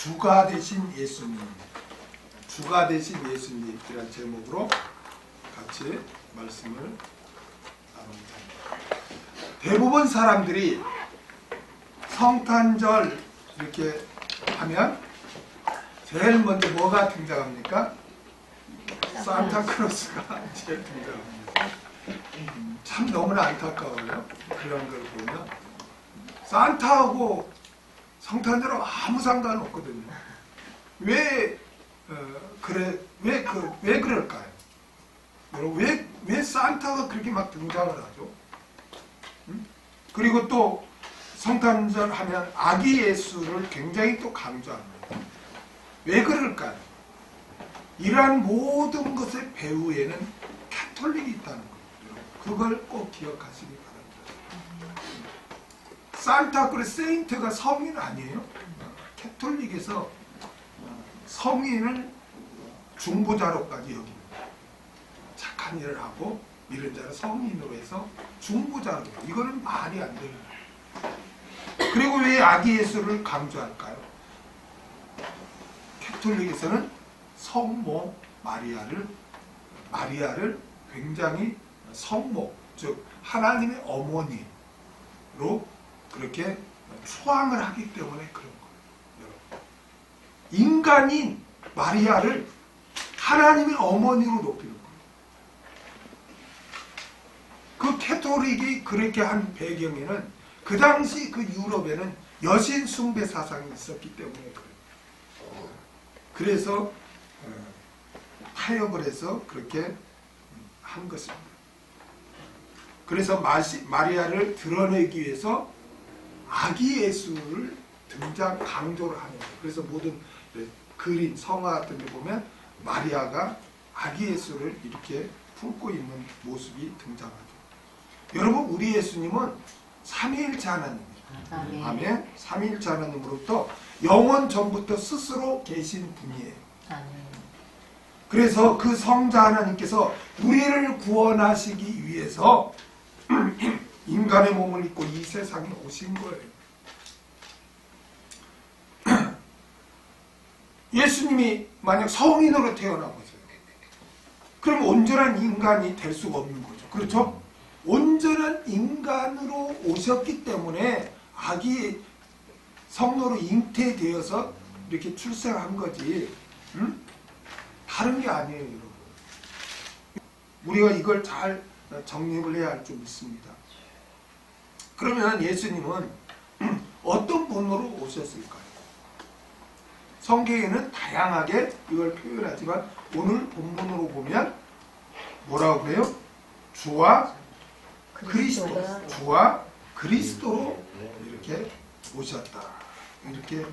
주가 되신 예수님, 주가 되신 예수님이라는 제목으로 같이 말씀을 나눕니다. 대부분 사람들이 성탄절 이렇게 하면 제일 먼저 뭐가 등장합니까? 산타크로스가 제일 등장합니다. 참 너무나 안타까워요. 그런 걸 보면 산타하고 성탄절하고 아무 상관없거든요. 왜 그럴까요? 여러분, 왜 산타가 그렇게 막 등장을 하죠? 그리고 또 성탄절 하면 아기 예수를 굉장히 또 강조합니다. 왜 그럴까요? 이러한 모든 것의 배후에는 캐톨릭이 있다는 거예요. 그걸 꼭 기억하시기 바랍니다. 산타크로스 세인트가 성인 아니에요? 캐톨릭에서 성인을 중보자로까지 여깁니다. 착한 일을 하고 이런 자를 성인으로 해서 중보자로. 이거는 말이 안 돼요. 그리고 왜 아기 예수를 강조할까요? 캐톨릭에서는 성모 마리아를 굉장히 성모, 즉 하나님의 어머니로 그렇게 초항을 하기 때문에 그런 거예요. 여러분, 인간인 마리아를 하나님의 어머니로 높이는 거예요. 그 캐톨릭이 그렇게 한 배경에는 그 당시 그 유럽에는 여신 숭배 사상이 있었기 때문에 그래요. 그래서 타협을 해서 그렇게 한 것입니다. 그래서 마리아를 드러내기 위해서 아기 예수를 강조를 하는 거예요. 그래서 모든 그림, 성화 같은 데 보면 마리아가 아기 예수를 이렇게 품고 있는 모습이 등장하죠. 여러분, 우리 예수님은 삼위일체 하나님입니다. 아멘. 삼위일체 하나님으로부터 영원 전부터 스스로 계신 분이에요. 그래서 그 성자 하나님께서 우리를 구원하시기 위해서 인간의 몸을 입고 이 세상에 오신 거예요. 예수님이 만약 성인으로 태어나보세요. 그럼 온전한 인간이 될 수가 없는 거죠. 그렇죠? 온전한 인간으로 오셨기 때문에 아기 성로로 잉태되어서 이렇게 출생한 거지, 다른 게 아니에요, 여러분. 우리가 이걸 잘 정립을 해야 할 줄 믿습니다. 그러면 예수님은 어떤 분으로 오셨을까요? 성경에는 다양하게 이걸 표현하지만 오늘 본문으로 보면 뭐라고 그래요? 주와 그리스도, 주와 그리스도로 이렇게 오셨다. 이렇게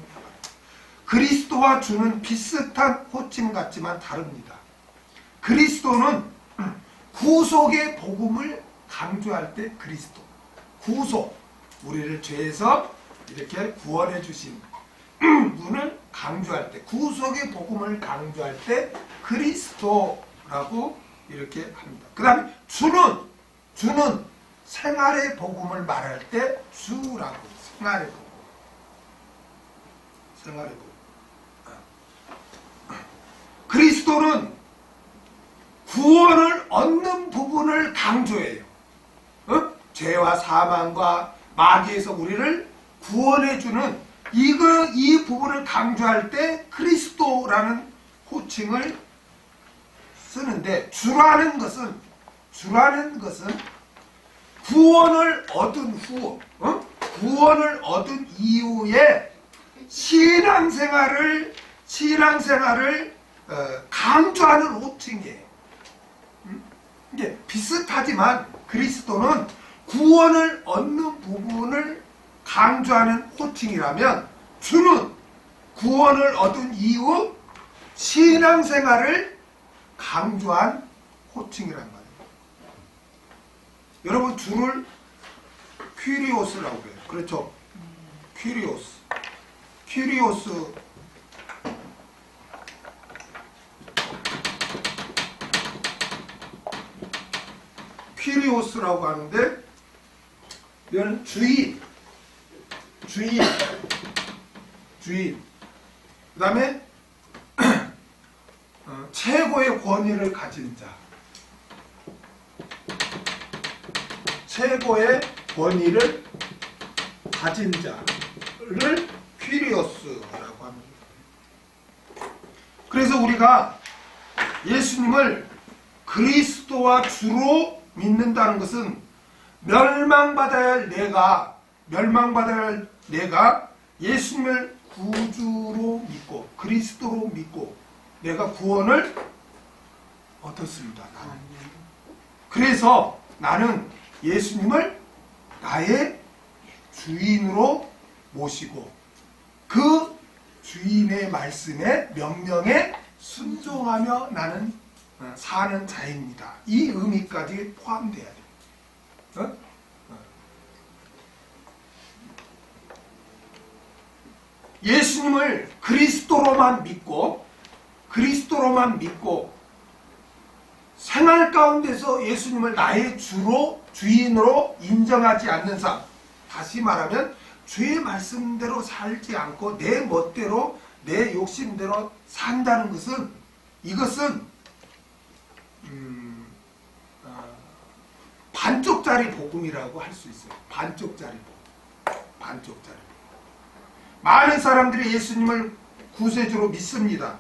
그리스도와 주는 비슷한 호칭 같지만 다릅니다. 그리스도는 구속의 복음을 강조할 때 그리스도, 구속, 우리를 죄에서 이렇게 구원해 주신 분을 강조할 때, 구속의 복음을 강조할 때 그리스도라고 이렇게 합니다. 그 다음에 주는 생활의 복음을 말할 때 주라고, 생활의 복음. 생활의 복음. 그리스도는 구원을 얻는 부분을 강조해요. 죄와 사망과 마귀에서 우리를 구원해주는 이 부분을 강조할 때 그리스도라는 호칭을 쓰는데, 주라는 것은 구원을 얻은 후, 구원을 얻은 이후에 신앙생활을 강조하는 호칭이에요. 이게 비슷하지만 그리스도는 구원을 얻는 부분을 강조하는 호칭이라면 주는 구원을 얻은 이후 신앙생활을 강조한 호칭이란 말이에요. 여러분, 주를 퀴리오스라고 해요. 그렇죠? 퀴리오스라고 하는데, 이건 주인. 그 다음에 최고의 권위를 가진 자, 최고의 권위를 가진 자를 퀴리오스라고 합니다. 그래서 우리가 예수님을 그리스도와 주로 믿는다는 것은 멸망받아야 할 내가 예수님을 구주로 믿고 그리스도로 믿고 내가 구원을 얻었습니다. 그래서 나는 예수님을 나의 주인으로 모시고 그 주인의 말씀에 명령에 순종하며 나는 사는 자입니다. 이 의미까지 포함돼야 돼요. 예수님을 그리스도로만 믿고 생활 가운데서 예수님을 나의 주인으로 인정하지 않는 삶, 다시 말하면 주의 말씀대로 살지 않고 내 멋대로 내 욕심대로 산다는 것은 이것은 반쪽짜리 복음이라고 할 수 있어요. 반쪽짜리 복음. 많은 사람들이 예수님을 구세주로 믿습니다.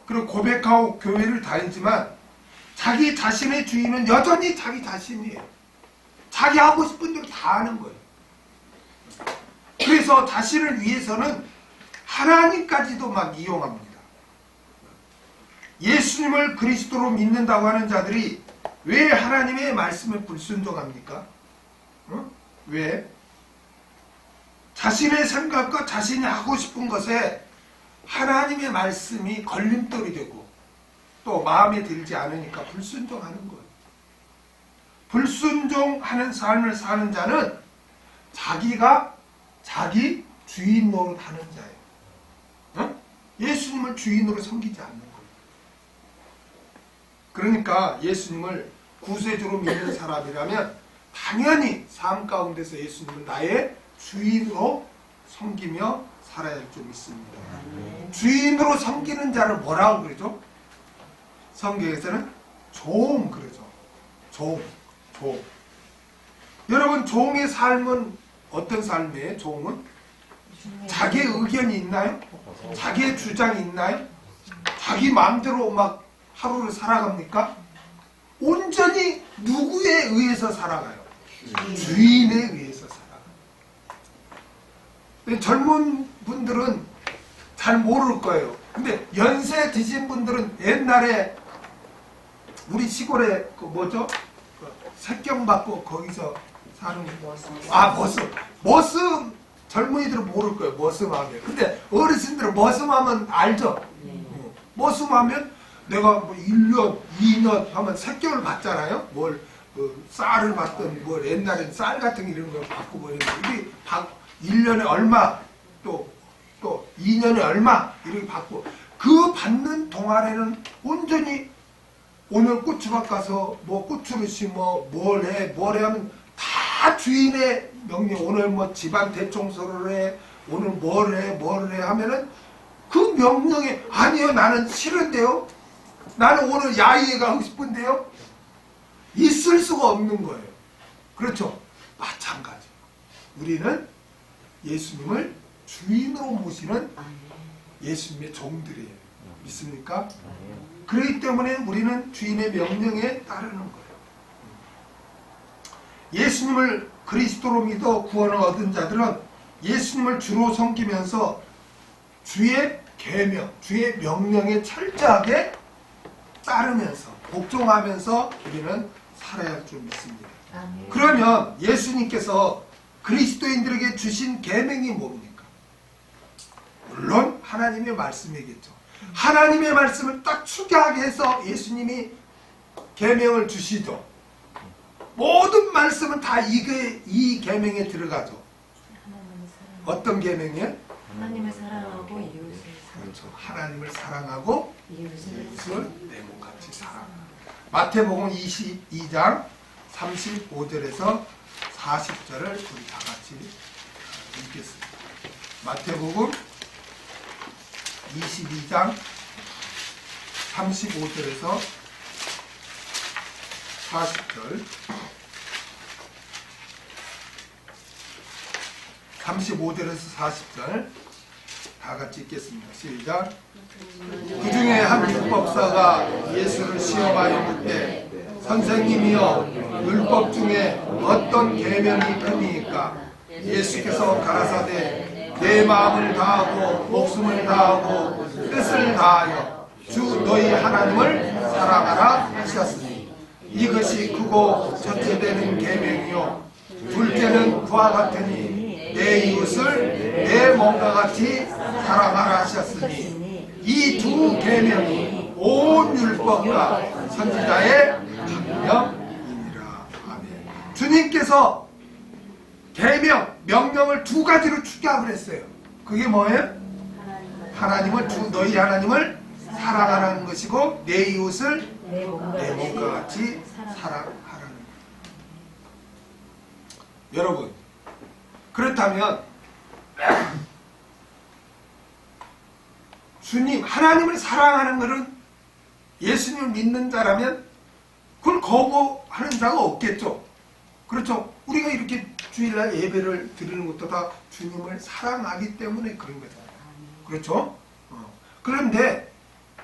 그리고 고백하고 교회를 다니지만 자기 자신의 주인은 여전히 자기 자신이에요. 자기 하고 싶은 대로 다 하는 거예요. 그래서 자신을 위해서는 하나님까지도 막 이용합니다. 예수님을 그리스도로 믿는다고 하는 자들이 왜 하나님의 말씀에 불순종합니까? 왜? 자신의 생각과 자신이 하고 싶은 것에 하나님의 말씀이 걸림돌이 되고 또 마음에 들지 않으니까 불순종하는 거예요. 불순종하는 삶을 사는 자는 자기가 자기 주인 노릇하는 자예요. 예수님을 주인으로 섬기지 않는 거예요. 그러니까 예수님을 구세주로 믿는 사람이라면 당연히 삶 가운데서 예수님은 나의 주인으로 섬기며 살아야 할 줄 믿습니다. 주인으로 섬기는 자를 뭐라고 그러죠? 성경에서는 종 그러죠. 종. 여러분, 종의 삶은 어떤 삶이에요? 종은 자기의 의견이 있나요? 자기의 주장이 있나요? 자기 마음대로 막 하루를 살아갑니까? 온전히 누구에 의해서 살아가요? 주인에 의해서 살아가요. 젊은 분들은 잘 모를 거예요. 근데 연세 드신 분들은 옛날에 우리 시골에 그 뭐죠? 색경 받고 거기서 사는 머슴 젊은이들은 모를 거예요. 머슴하면. 근데 어르신들은 머슴하면 알죠? 머슴하면 내가 뭐 1년, 2년 하면 색경을 받잖아요. 쌀을 받든 옛날엔 쌀 같은 이런 걸 받고 뭐 이게 1년에 얼마 또 2년에 얼마 이렇게 받고 그 받는 동안에는 온전히 오늘 고추밭 가서 뭐 고추를 심어 뭘 해 하면 다 주인의 명령. 오늘 뭐 집안 대청소를 해, 오늘 뭘 해 하면은 그 명령에 아니요 나는 싫은데요, 나는 오늘 야유회 가고 싶은데요, 있을 수가 없는 거예요. 그렇죠? 마찬가지. 우리는 예수님을 주인으로 모시는 예수님의 종들이에요. 믿습니까? 그렇기 때문에 우리는 주인의 명령에 따르는 거예요. 예수님을 그리스도로 믿어 구원을 얻은 자들은 예수님을 주로 섬기면서 주의 계명, 주의 명령에 철저하게 따르면서 복종하면서 우리는 살아야 할 줄 믿습니다. 그러면 예수님께서 그리스도인들에게 주신 계명이 뭡니까? 물론 하나님의 말씀이겠죠. 하나님의 말씀을 딱 추구하게 해서 예수님이 계명을 주시죠. 모든 말씀은 다 이 계명에 들어가죠. 어떤 계명이에요? 하나님을 사랑하고 이웃을 그렇죠. 하나님을 사랑하고 이웃을 내 몸같이 사랑하고. 마태복음 22장 35절에서 40절을 우리 다 같이 읽겠습니다. 마태복음 22장 35절에서 40절 35절에서 40절 다 같이 읽겠습니다. 시작. 그 중에 한 율법사가 예수를 시험하여 묻되 선생님이여 율법 중에 어떤 계명이 크니까? 예수께서 가라사대 내 마음을 다하고 목숨을 다하고 뜻을 다하여 주 너희 하나님을 사랑하라 하셨으니 이것이 크고 첫째 되는 계명이요 둘째는 그와 같으니 내 이웃을 내 몸과 같이 사랑하라 하셨으니 이 두 계명이 온 율법과 선지자의 강령이니라. 아멘. 주님께서 계명, 명령을 두 가지로 축약을 했어요. 그게 뭐예요? 하나님을 너희 하나님을 사랑하라는 것이고 내 이웃을 내 몸과 같이 사랑하라는 것. 여러분, 그렇다면 주님, 하나님을 사랑하는 것은 예수님을 믿는 자라면 그걸 거부하는 자가 없겠죠. 그렇죠? 우리가 이렇게 주일날 예배를 드리는 것도 다 주님을 사랑하기 때문에 그런 거잖아요. 그렇죠? 그런데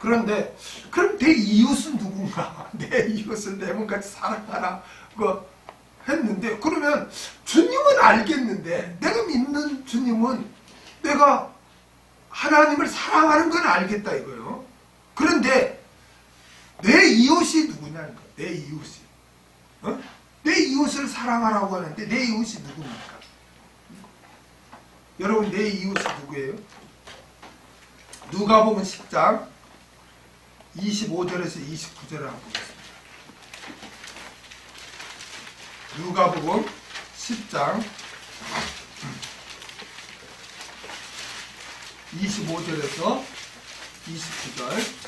그럼 내 이웃은 누군가? 내 이웃을 내 몸같이 사랑하라 그거 했는데, 그러면 주님은 알겠는데, 내가 믿는 주님은 내가 하나님을 사랑하는 건 알겠다 이거요. 그런데 내 이웃이 누구냐는 거예요. 내 이웃이. 내 이웃을 사랑하라고 하는데 내 이웃이 누굽니까? 여러분, 내 이웃이 누구예요? 누가복음 10장 25절에서 29절을 한번 보겠습니다. 누가복음 10장 25절에서 29절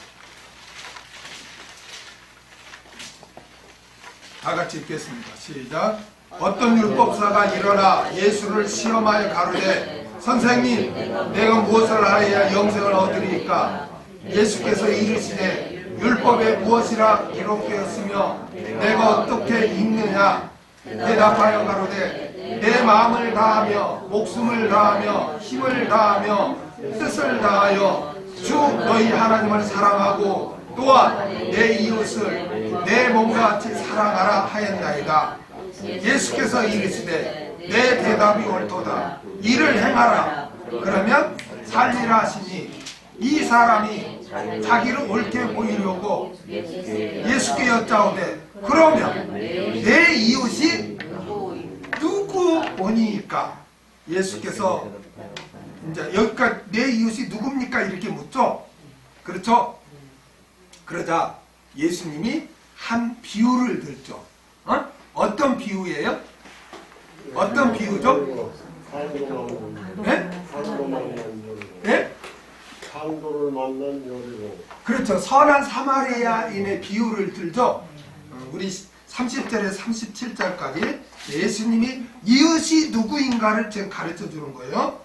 다 같이 읽겠습니다. 시작. 어떤 율법사가 일어나 예수를 시험하여 가로되 선생님, 내가 무엇을 하여야 영생을 얻으리이까? 예수께서 이르시되 율법에 무엇이라 기록되었으며 내가 어떻게 읽느냐? 대답하여 가로되 내 마음을 다하며 목숨을 다하며 힘을 다하며 뜻을 다하여 주 너희 하나님을 사랑하고 또한 내 이웃을 내 몸과 같이 사랑하라 하였나이다. 예수께서 이르시되 내 대답이 옳도다. 이를 행하라. 그러면 살리라 하시니 이 사람이 자기를 옳게 보이려고 예수께 여짜오되 그러면 내 이웃이 누구오니까? 예수께서 이제 여기까지 내 이웃이 누굽니까? 이렇게 묻죠. 그렇죠? 그러자 예수님이 한 비유를 들죠. 어떤 비유예요? 어떤 비유죠? 네? 네? 강도를 만난 여리고. 그렇죠. 선한 사마리아인의 비유를 들죠. 우리 30절에서 37절까지 예수님이 이웃이 누구인가를 지금 가르쳐 주는 거예요.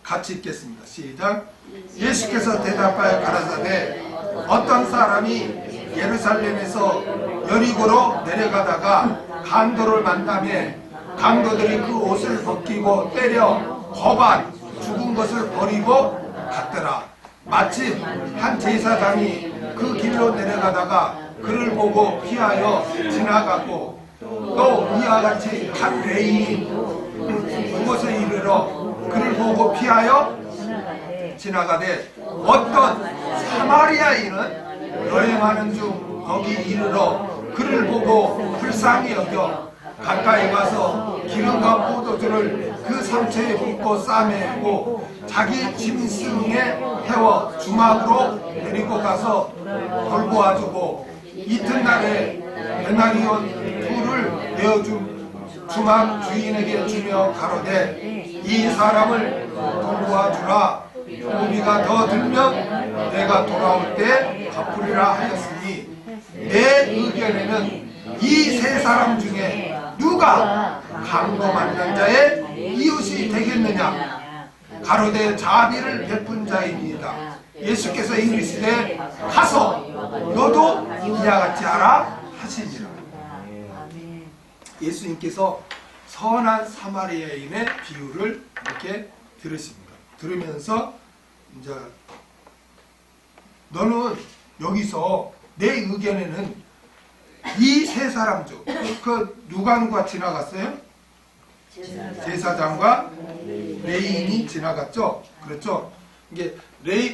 같이 읽겠습니다. 시작. 예수께서 대답하여 가라사대 어떤 사람이 예루살렘에서 여리고로 내려가다가 강도를 만나매 강도들이 그 옷을 벗기고 때려 거반 죽은 것을 버리고 갔더라. 마침 한 제사장이 그 길로 내려가다가 그를 보고 피하여 지나가고 또 이와 같이 한 레인이 그곳에 이르러 그를 보고 피하여 지나가되 어떤 사마리아인은 여행하는 중 거기 이르러 그를 보고 불쌍히 여겨 가까이 가서 기름과 포도주를 그 상처에 붓고 싸매고 자기 짐승에 태워 주막으로 데리고 가서 돌보아주고 이튿날에 데나리온 둘을 내어준 주막 주인에게 주며 가로되 이 사람을 돌보아주라. 고비가 더 들면 내가 돌아올 때 갚으리라 하였으니 내 의견에는 이 세 사람 중에 누가 강도 만난 자의 이웃이 되겠느냐? 가로되 자비를 베푼 자입니다. 예수께서 이르시되 가서 너도 이와 같이 하라 하시니라. 아멘. 예수님께서 선한 사마리아인의 비유를 이렇게 들으십니다. 들으면서 이제 너는 여기서 내 의견에는 이 세 사람 중 누가 지나갔어요? 제사장과 레위인이 지나갔죠. 그렇죠. 이게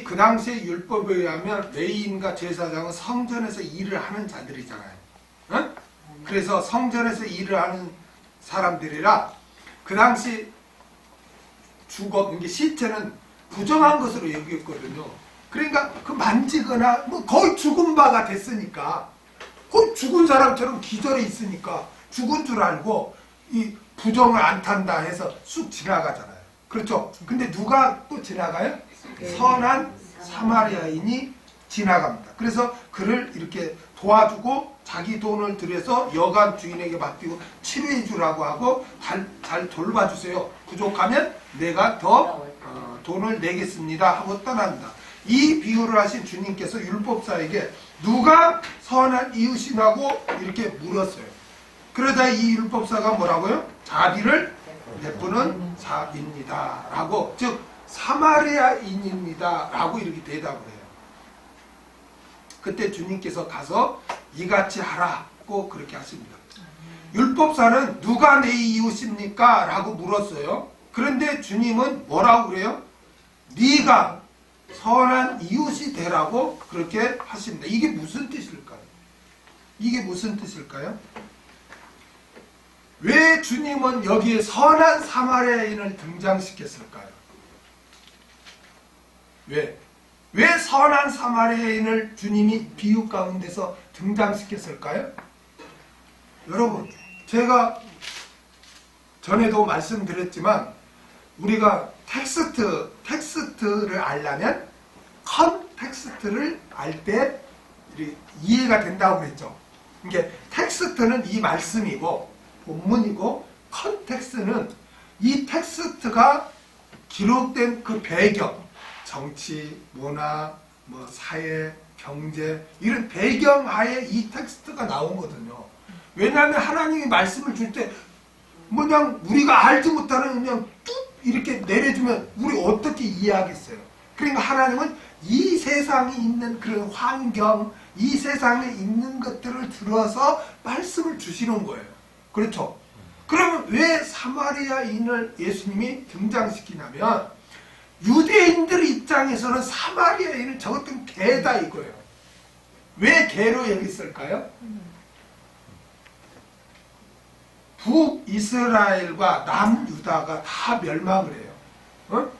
그 당시의 율법에 의하면 레위인과 제사장은 성전에서 일을 하는 자들이잖아요. 응? 그래서 성전에서 일을 하는 사람들이라 그 당시 이게 시체는 부정한 것으로 여겼거든요. 그러니까 그 만지거나 뭐 거의 죽은 바가 됐으니까 거의 죽은 사람처럼 기절해 있으니까 죽은 줄 알고 이 부정을 안 탄다 해서 쑥 지나가잖아요. 그렇죠? 근데 누가 또 지나가요? 선한 사마리아인이 지나갑니다. 그래서 그를 이렇게 도와주고 자기 돈을 들여서 여관 주인에게 맡기고 치료해 주라고 하고 잘 돌봐주세요. 부족하면 내가 더 돈을 내겠습니다 하고 떠납니다. 이 비유를 하신 주님께서 율법사에게 누가 선한 이웃이라고 이렇게 물었어요. 그러자 이 율법사가 뭐라고요? 자비를 베푸는 자입니다 라고, 즉 사마리아인입니다 라고 이렇게 대답을 해요. 그때 주님께서 가서 이같이 하라고 그렇게 하십니다. 율법사는 누가 내 이웃입니까? 라고 물었어요. 그런데 주님은 뭐라고 그래요? 네가 선한 이웃이 되라고 그렇게 하십니다. 이게 무슨 뜻일까요? 이게 무슨 뜻일까요? 왜 주님은 여기에 선한 사마리아인을 등장시켰을까요? 왜 선한 사마리아인을 주님이 비유 가운데서 등장시켰을까요? 여러분, 제가 전에도 말씀드렸지만 우리가 텍스트를 알려면 컨텍스트를 알 때 이해가 된다고 그랬죠. 이게 텍스트는 이 말씀이고 본문이고, 컨텍스트는 이 텍스트가 기록된 그 배경, 정치, 문화, 뭐 사회, 경제 이런 배경하에 이 텍스트가 나오거든요. 왜냐하면 하나님이 말씀을 줄 때 그냥 우리가 알지 못하는 그냥 뚝 이렇게 내려주면 우리 어떻게 이해하겠어요? 그러니까 하나님은 이 세상에 있는 그런 환경, 이 세상에 있는 것들을 들어서 말씀을 주시는 거예요. 그렇죠? 그러면 왜 사마리아인을 예수님이 등장시키냐면 유대인들 입장에서는 사마리아인은 저것들은 개다 이거예요. 왜 개로 여겼을까요? 북이스라엘과 남유다가 다 멸망을 해요.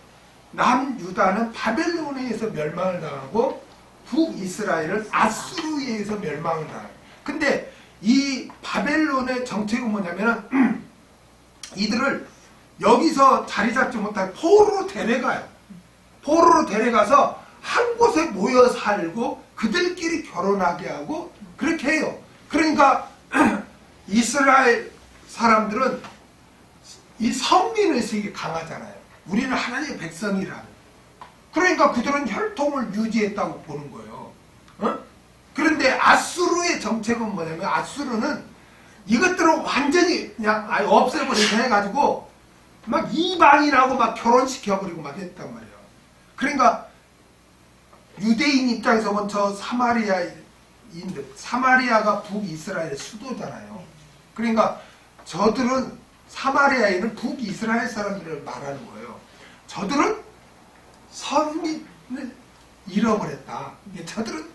남유다는 바벨론에 의해서 멸망을 당하고 북이스라엘은 아수르에 의해서 멸망을 당해요. 근데 이 바벨론의 정책은 뭐냐면 이들을 여기서 자리 잡지 못하게 포로로 데려가요. 포로로 데려가서 한 곳에 모여 살고 그들끼리 결혼하게 하고 그렇게 해요. 그러니까 이스라엘 사람들은 이 성민의식이 강하잖아요. 우리는 하나님의 백성이라. 그러니까 그들은 혈통을 유지했다고 보는 거예요. 그런데 아수르의 정책은 뭐냐면 아수르는 이것들을 완전히 그냥 아예 없애버리게 해가지고 막 이방인하고 막 결혼시켜버리고 막 했단 말이에요. 그러니까 유대인 입장에서 보면 저 사마리아가 북이스라엘의 수도잖아요. 그러니까 저들은 사마리아인은 북이스라엘 사람들을 말하는 거예요. 저들은 선민을 잃어버렸다. 저들은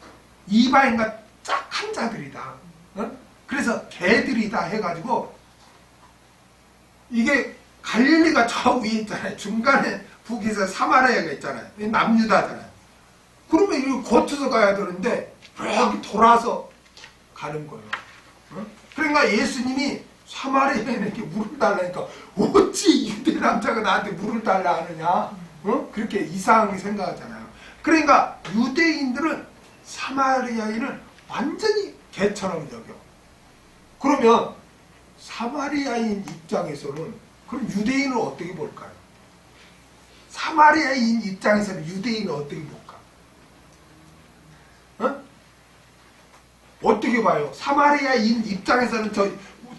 이방인과 짝한 자들이다. 그래서 개들이다 해가지고 이게 갈릴리가 저 위에 있잖아요. 중간에 북에서 사마리아가 있잖아요. 남유다잖아요. 그러면 이거 거쳐서 가야 되는데 이렇게 돌아서 가는 거예요. 그러니까 예수님이 사마리아인에게 물을 달라니까 어찌 유대 남자가 나한테 물을 달라 하느냐, 그렇게 이상하게 생각하잖아요. 그러니까 유대인들은 사마리아인을 완전히 개처럼 여겨. 그러면 사마리아인 입장에서는 그럼 유대인을 어떻게 볼까요? 사마리아인 입장에서는 유대인을 어떻게 볼까? 어떻게 봐요? 사마리아인 입장에서는 저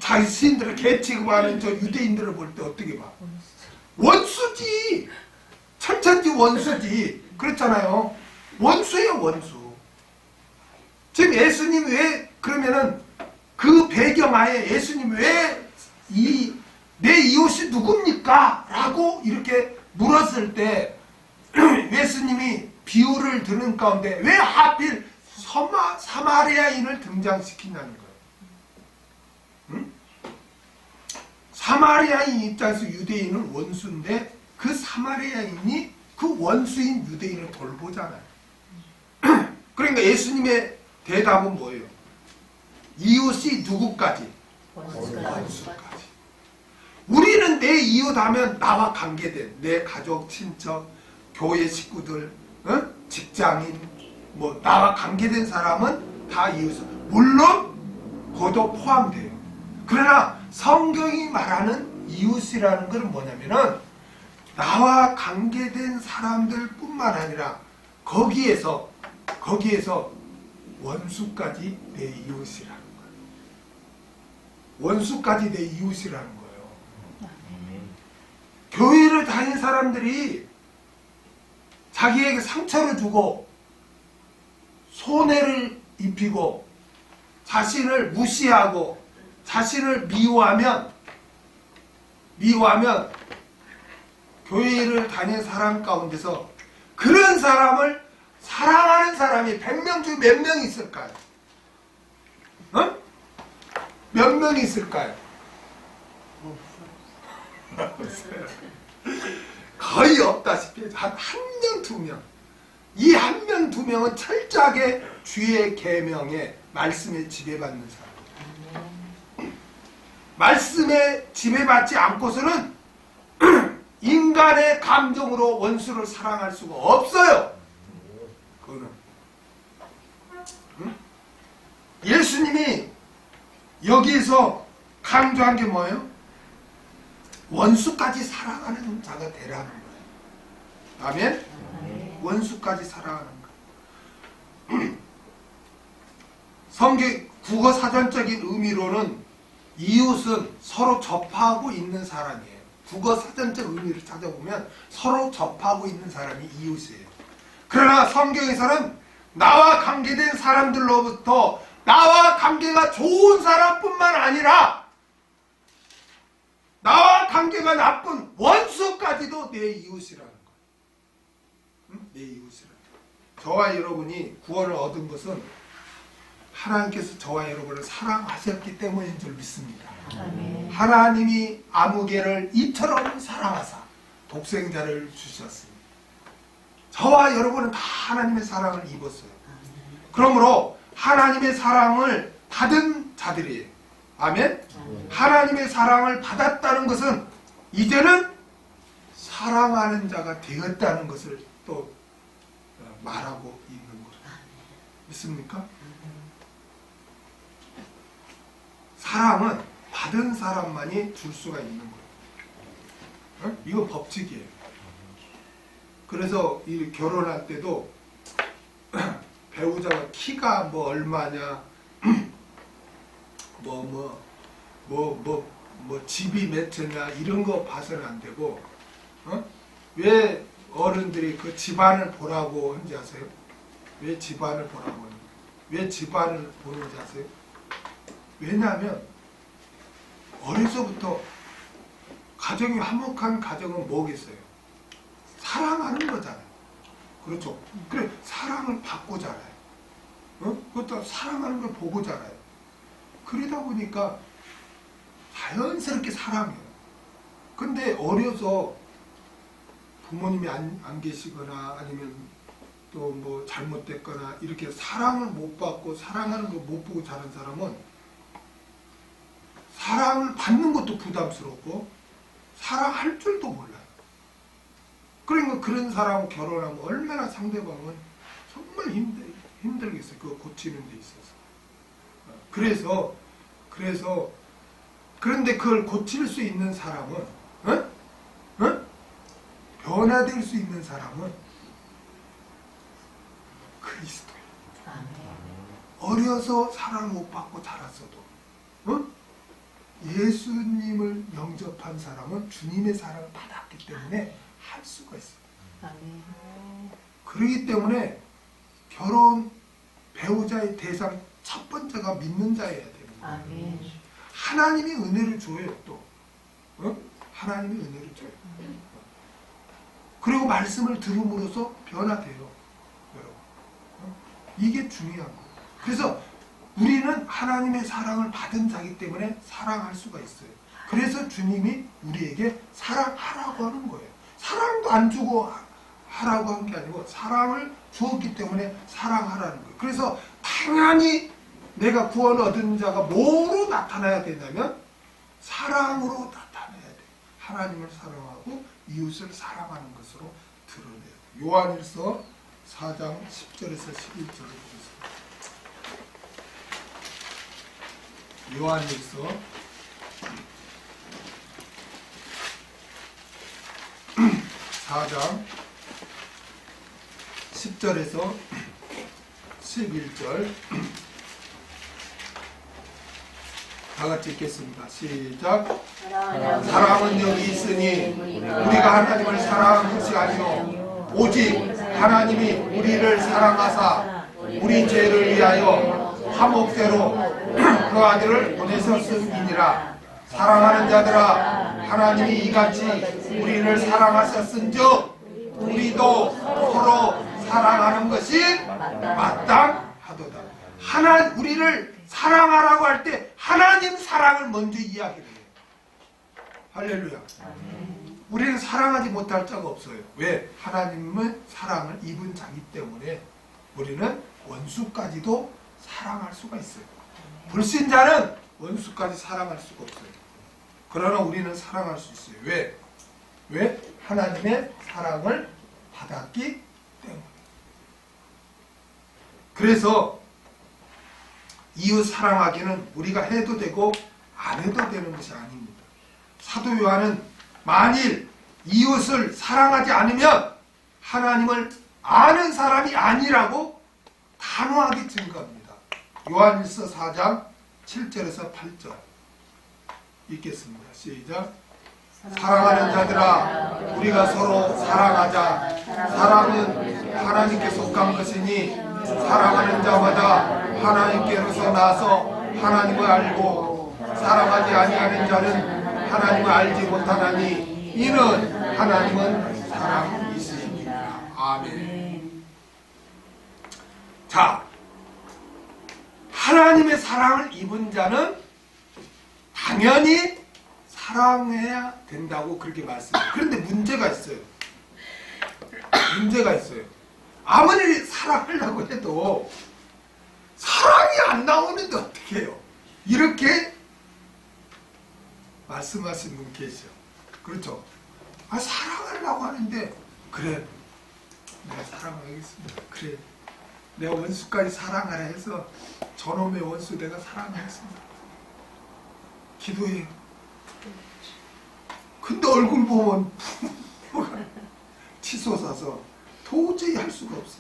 자신들을 개 취급하는 저 유대인들을 볼 때 어떻게 봐? 원수지. 천천지 원수지. 그렇잖아요. 원수예요, 원수. 지금 예수님 왜 그러면은 그 배경하에 예수님 왜 내 이웃이 누굽니까? 라고 이렇게 물었을 때 예수님이 비유를 드는 가운데 왜 하필 사마리아인을 등장시키냐는 거예요. 응? 사마리아인 입장에서 유대인은 원수인데 그 사마리아인이 그 원수인 유대인을 돌보잖아요. 그러니까 예수님의 대답은 뭐예요? 이웃이 누구까지? 원수까지. 우리는 내 이웃 하면 나와 관계된 내 가족, 친척, 교회 식구들, 직장인, 뭐 나와 관계된 사람은 다 이웃. 물론 그도 포함돼요. 그러나 성경이 말하는 이웃이라는 건 뭐냐면은 나와 관계된 사람들 뿐만 아니라 거기에서 원수까지 내 이웃이라는 거예요. 원수까지 내 이웃이라는 거예요. 교회를 다닌 사람들이 자기에게 상처를 주고 손해를 입히고 자신을 무시하고 자신을 미워하면 교회를 다닌 사람 가운데서 그런 사람을 사랑하는 사람이 100명 중에 몇 명 있을까요? 몇 명 있을까요? 거의 없다시피 한 명, 두 명. 이 한 명, 두 명은 철저하게 주의 계명에 말씀에 지배받는 사람. 말씀에 지배받지 않고서는 인간의 감정으로 원수를 사랑할 수가 없어요. 그거는. 예수님이 여기에서 강조한 게 뭐예요? 원수까지 사랑하는 자가 되라는 거예요. 아멘? 원수까지 사랑하는 거. 성경 국어 사전적인 의미로는 이웃은 서로 접하고 있는 사람이에요. 국어 사전적 의미를 찾아보면 서로 접하고 있는 사람이 이웃이에요. 그러나 성경에서는 나와 관계된 사람들로부터 나와 관계가 좋은 사람뿐만 아니라 나와 관계가 나쁜 원수까지도 내 이웃이라는 거예요. 응? 내 이웃이라는 거예요. 저와 여러분이 구원을 얻은 것은 하나님께서 저와 여러분을 사랑하셨기 때문인 줄 믿습니다. 아멘. 하나님이 아무개를 이처럼 사랑하사 독생자를 주셨습니다. 저와 여러분은 다 하나님의 사랑을 입었어요. 그러므로 하나님의 사랑을 받은 자들이에요. 아멘? 하나님의 사랑을 받았다는 것은 이제는 사랑하는 자가 되었다는 것을 또 말하고 있는 거예요. 믿습니까? 사랑은 받은 사람만이 줄 수가 있는 거예요. 이건 법칙이에요. 그래서 이 결혼할 때도 배우자가 키가 뭐 얼마냐, 집이 몇 채냐 이런 거 봐서는 안 되고, 왜 어른들이 그 집안을 보라고 하는지 아세요? 왜 집안을 보라고 하는지, 왜 집안을 보는지 아세요? 왜냐하면 어려서부터 가정이 화목한 가정은 뭐겠어요? 사랑하는 거잖아요. 그렇죠? 그래, 사랑을 받고 자라요. 그것도 사랑하는 걸 보고 자라요. 그러다 보니까 자연스럽게 사랑해요. 근데 어려서 부모님이 안 계시거나 아니면 또 뭐 잘못됐거나 이렇게 사랑을 못 받고 사랑하는 걸 못 보고 자란 사람은 사랑을 받는 것도 부담스럽고 사랑할 줄도 몰라요. 그러니까 그런 사람하고 결혼하면 얼마나 상대방은 정말 힘들겠어요. 그거 고치는 데 있어서. 그래서 그런데 그걸 고칠 수 있는 사람은, 변화될 수 있는 사람은 그리스도예요. 어려서 사랑을 못 받고 자랐어도 예수님을 영접한 사람은 주님의 사랑을 받았기 때문에 할 수가 있어요. 아멘. 그렇기 때문에 결혼 배우자의 대상 첫 번째가 믿는 자여야 됩니다. 아멘. 하나님이 은혜를 줘요. 또 하나님이 은혜를 줘요. 그리고 말씀을 들음으로써 변화돼요. 여러분 이게 중요한 거예요. 그래서 우리는 하나님의 사랑을 받은 자이기 때문에 사랑할 수가 있어요. 그래서 주님이 우리에게 사랑하라고 하는 거예요. 사랑도 안 주고 하라고 한 게 아니고 사랑을 주었기 때문에 사랑하라는 거예요. 그래서 당연히 내가 구원 얻은 자가 뭐로 나타나야 되냐면 사랑으로 나타나야 돼요. 하나님을 사랑하고 이웃을 사랑하는 것으로 드러내요. 요한일서 4장 10절에서 11절을 보겠습니다. 요한일서 4장 10절에서 11절 다같이 읽겠습니다. 시작. 사랑은 여기 있으니 우리가 하나님을 사랑한 것이 아니요 오직 하나님이 우리를 사랑하사 우리 죄를 위하여 화목대로 그 아들을 보내셨음이니라. 사랑하는 자들아 하나님이 이같이 우리를 사랑하셨은즉 우리도 서로 사랑하는 것이 마땅하도다. 우리를 사랑하라고 할 때 하나님 사랑을 먼저 이야기를 해요. 할렐루야. 우리는 사랑하지 못할 자가 없어요. 왜? 하나님은 사랑을 입은 자기 때문에 우리는 원수까지도 사랑할 수가 있어요. 불신자는 원수까지 사랑할 수가 없어요. 그러나 우리는 사랑할 수 있어요. 왜? 왜? 하나님의 사랑을 받았기 때문에. 그래서 이웃 사랑하기는 우리가 해도 되고 안 해도 되는 것이 아닙니다. 사도 요한은 만일 이웃을 사랑하지 않으면 하나님을 아는 사람이 아니라고 단호하게 증거합니다. 요한일서 4장 7절에서 8절 읽겠습니다. 시작. 사랑하는 자들아 우리가 서로 사랑하자. 사랑은 하나님께 속한 것이니 사랑하는 자마다 하나님께로서 나서 하나님을 알고 사랑하지 아니하는 자는 하나님을 알지 못하나니 이는 하나님은 사랑이시니라. 아멘. 자, 하나님의 사랑을 입은 자는 당연히 사랑해야 된다고 그렇게 말씀해요. 그런데 문제가 있어요. 문제가 있어요. 아무리 사랑하려고 해도 사랑이 안 나오는데 어떻게 해요? 이렇게 말씀하신 분 계셔. 그렇죠? 사랑하려고 하는데 그래 내가 사랑하겠습니다. 그래 내 원수까지 사랑하라 해서 저놈의 원수 내가 사랑하겠습니다. 기도해요. 근데 얼굴 보면 치솟아서 도저히 할 수가 없어.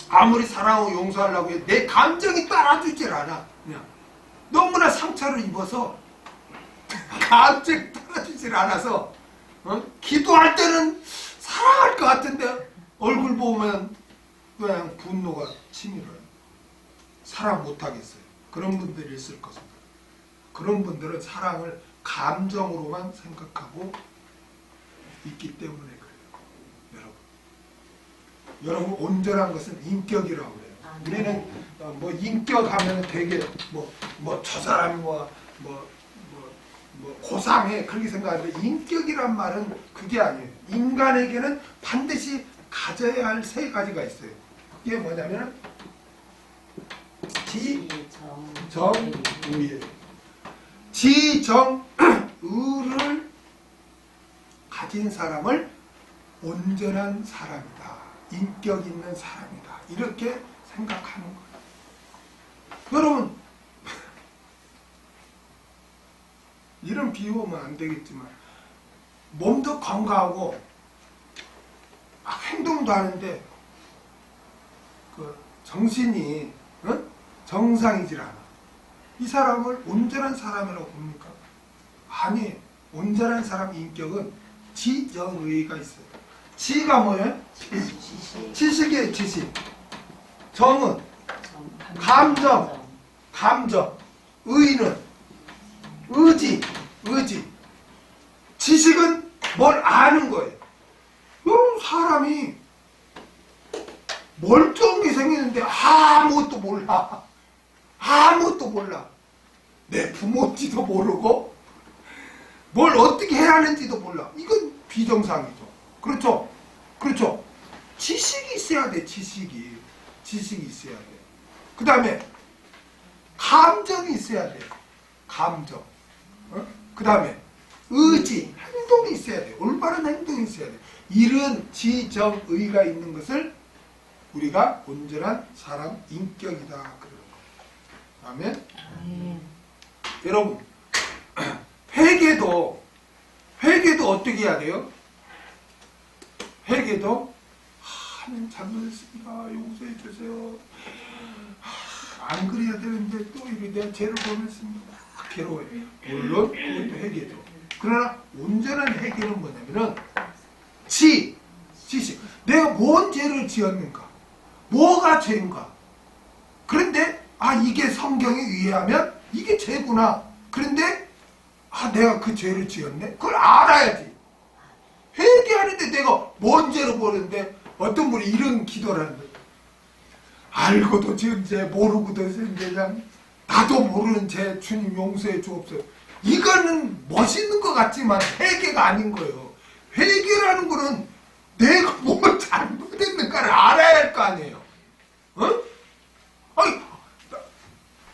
아무리 사랑하고 용서하려고 해도 내 감정이 따라주질 않아. 그냥 너무나 상처를 입어서 감정이 따라주질 않아서 기도할 때는 사랑할 것 같은데 얼굴 보면 그냥 분노가 치밀어요. 사랑 못하겠어요. 그런 분들이 있을 것입니다. 그런 분들은 사랑을 감정으로만 생각하고 있기 때문에 그래요. 여러분 온전한 것은 인격이라고 그래요. 우리는 뭐 인격 하면 되게 저 사람이 고상해 그렇게 생각하는데 인격이란 말은 그게 아니에요. 인간에게는 반드시 가져야 할 세 가지가 있어요. 이게 뭐냐면 지정의예요. 지정의를 가진 사람을 온전한 사람이다. 인격 있는 사람이다. 이렇게 생각하는 거예요. 여러분 이런 비유하면 안 되겠지만 몸도 건강하고 막 행동도 하는데 정신이 정상이질 않아. 이 사람을 온전한 사람이라고 봅니까? 아니, 온전한 사람 인격은 지정의가 있어요. 지가 뭐예요? 지식이에요, 지식. 정은 감정. 의는 의지. 지식은 뭘 아는 거예요. 사람이 멀쩡하게 생겼는데 아무것도 몰라. 내 부모인지도 모르고 뭘 어떻게 해야 하는지도 몰라. 이건 비정상이죠. 그렇죠. 지식이 있어야 돼. 지식이 있어야 돼. 그 다음에 감정이 있어야 돼. 감정. 그 다음에 의지, 행동이 있어야 돼. 올바른 행동이 있어야 돼. 이런 지정의가 있는 것을 우리가 온전한 사람 인격이다 그러는 거예요. 아멘. 여러분, 회개도 어떻게 해야 돼요? 회개도 하나님 잘못했습니다. 용서해 주세요. 안 그래야 되는데 또 이래 내가 죄를 범했습니다. 괴로워요. 물론 그것도 회개죠. 그러나 온전한 회개는 뭐냐면은 지식. 내가 뭔 죄를 지었는가? 뭐가 죄인가? 그런데 이게 성경에 의하면 이게 죄구나. 그런데 내가 그 죄를 지었네? 그걸 알아야지. 회개하는데 내가 뭔 죄를 보는데 어떤 분이 이런 기도를 하는 거예요. 알고도 지은 죄, 모르고도 지은 죄, 그냥 나도 모르는 죄 주님 용서해 주옵소서. 이거는 멋있는 것 같지만 회개가 아닌 거예요. 회개라는 거는 내가 뭘 잘못했는가를 알아야 할 거 아니에요.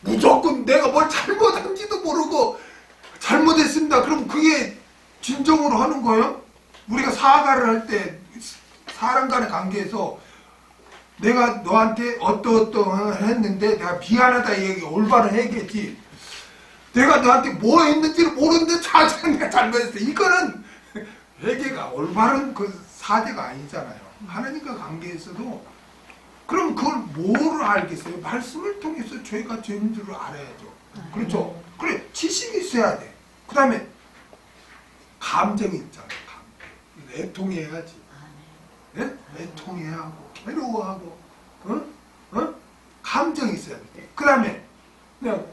무조건 내가 뭘 잘못한지도 모르고 잘못했습니다. 그럼 그게 진정으로 하는 거예요? 우리가 사과를 할 때 사람 간의 관계에서 내가 너한테 어떠어떠 했는데 내가 미안하다 얘기 올바른 회개지. 내가 너한테 뭐 했는지를 모르는데 내가 잘못했어. 이거는 회개가 올바른 그 사대가 아니잖아요. 하나님과 관계에서도 그럼 그걸 뭐로 알겠어요? 말씀을 통해서 죄가 죄인 줄을 알아야죠. 그렇죠? 그래, 지식이 있어야 돼. 그 다음에 감정이 있잖아요. 애통해야지. 네? 애통해야 하고 괴로워하고 감정이 있어야 돼. 그 다음에 그냥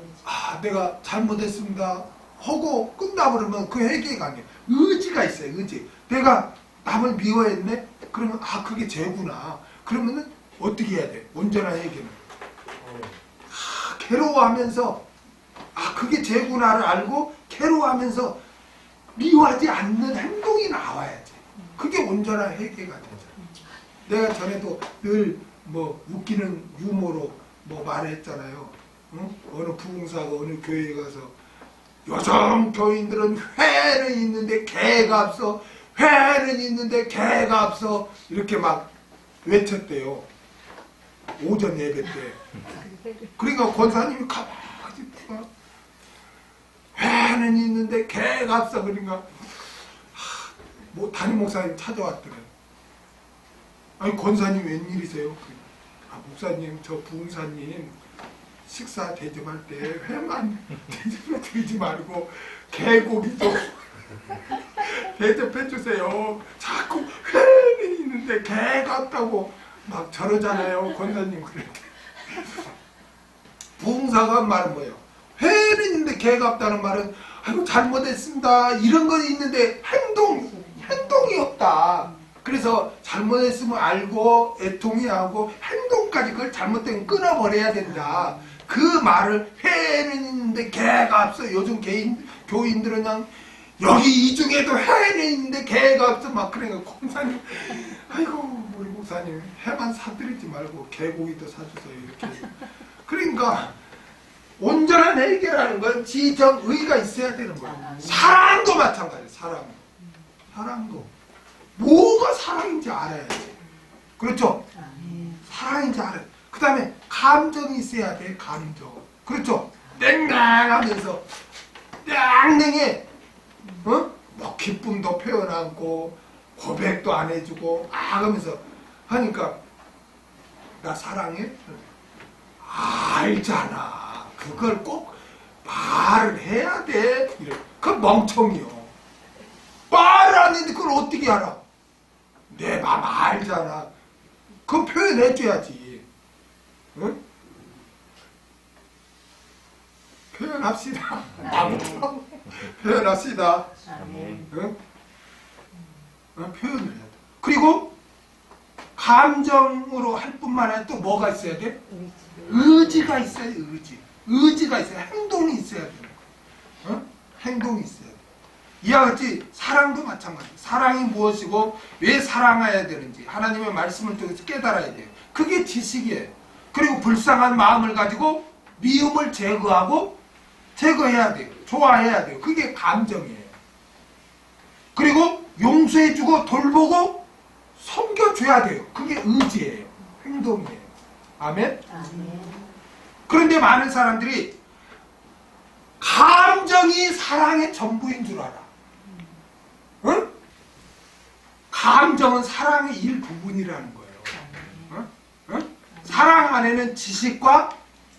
내가 잘못했습니다 하고 끝나버리면 그 회개가 아니에요. 의지가 있어요. 의지. 내가 남을 미워했네? 그러면 그게 죄구나. 그러면은 어떻게 해야 돼? 온전한 회개는 괴로워하면서 그게 죄구나를 알고 괴로워하면서 미워하지 않는 행동이 나와야지. 그게 온전한 회개가 되죠. 내가 전에도 늘 웃기는 유머로 말했잖아요. 어느 부흥사가 어느 교회에 가서 요즘 교인들은 회는 있는데 개가 없어. 회는 있는데 개가 없어. 이렇게 막 외쳤대요. 오전 예배 때. 그러니까 권사님이 가만히 회는 있는데 개가 없어. 그러니까 담임 목사님 찾아왔더래. 아니 권사님 웬일이세요? 목사님 저 부흥사님 식사 대접할 때 회만 대접해 드리지 말고 개고기도 대접해 주세요. 자꾸 회는 있는데 개가 없다고 막 저러잖아요. 권사님 그래. 부흥사가 한 말은 뭐예요? 회는 있는데 개가 없다는 말은 잘못했습니다. 이런 건 있는데 행동이 없다. 그래서 잘못했으면 알고 애통해하고 행동까지 그걸 잘못된 건 끊어버려야 된다. 그 말을 회는 있는데 개가 없어. 요즘 교인들은 그냥 여기 이 중에도 회는 있는데 개가 없어. 막 그러니까 공사님 아이고 우리 목사님 회만 사드리지 말고 개고기도 사주세요. 이렇게. 그러니까 온전한 회개라는 건 지정의가 있어야 되는 거예요. 사랑도 마찬가지예요. 사랑도 뭐가 사랑인지 알아야지. 그렇죠? 사랑인지 알아야 돼. 그 다음에 감정이 있어야 돼. 감정. 그렇죠? 냉랭하면서 냉랭해. 기쁨도 표현하고 고백도 안 해주고 하면서 하니까 나 사랑해? 알잖아. 그걸 꼭 말을 해야 돼. 이래. 그 멍청이요. 말을 안 했는데 그걸 어떻게 알아? 내 맘 알잖아. 그거 표현해줘야지. 응? 표현합시다. 아무튼 표현합시다. 아멘. 응? 표현을 해야 돼. 그리고 감정으로 할 뿐만 아니라 또 뭐가 있어야 돼? 의지가 있어야 돼. 의지가 있어야 돼. 행동이 있어야 돼. 행동이 있어야 돼. 이와 같이 사랑도 마찬가지. 사랑이 무엇이고 왜 사랑해야 되는지 하나님의 말씀을 통해서 깨달아야 돼요. 그게 지식이에요. 그리고 불쌍한 마음을 가지고 미움을 제거해야 돼요. 좋아해야 돼요. 그게 감정이에요. 그리고 용서해주고 돌보고 섬겨줘야 돼요. 그게 의지예요. 행동이에요. 아멘? 아멘. 그런데 많은 사람들이 감정이 사랑의 전부인 줄 알아. 응? 감정은 사랑의 일부분이라는 거예요. 응? 응? 사랑 안에는 지식과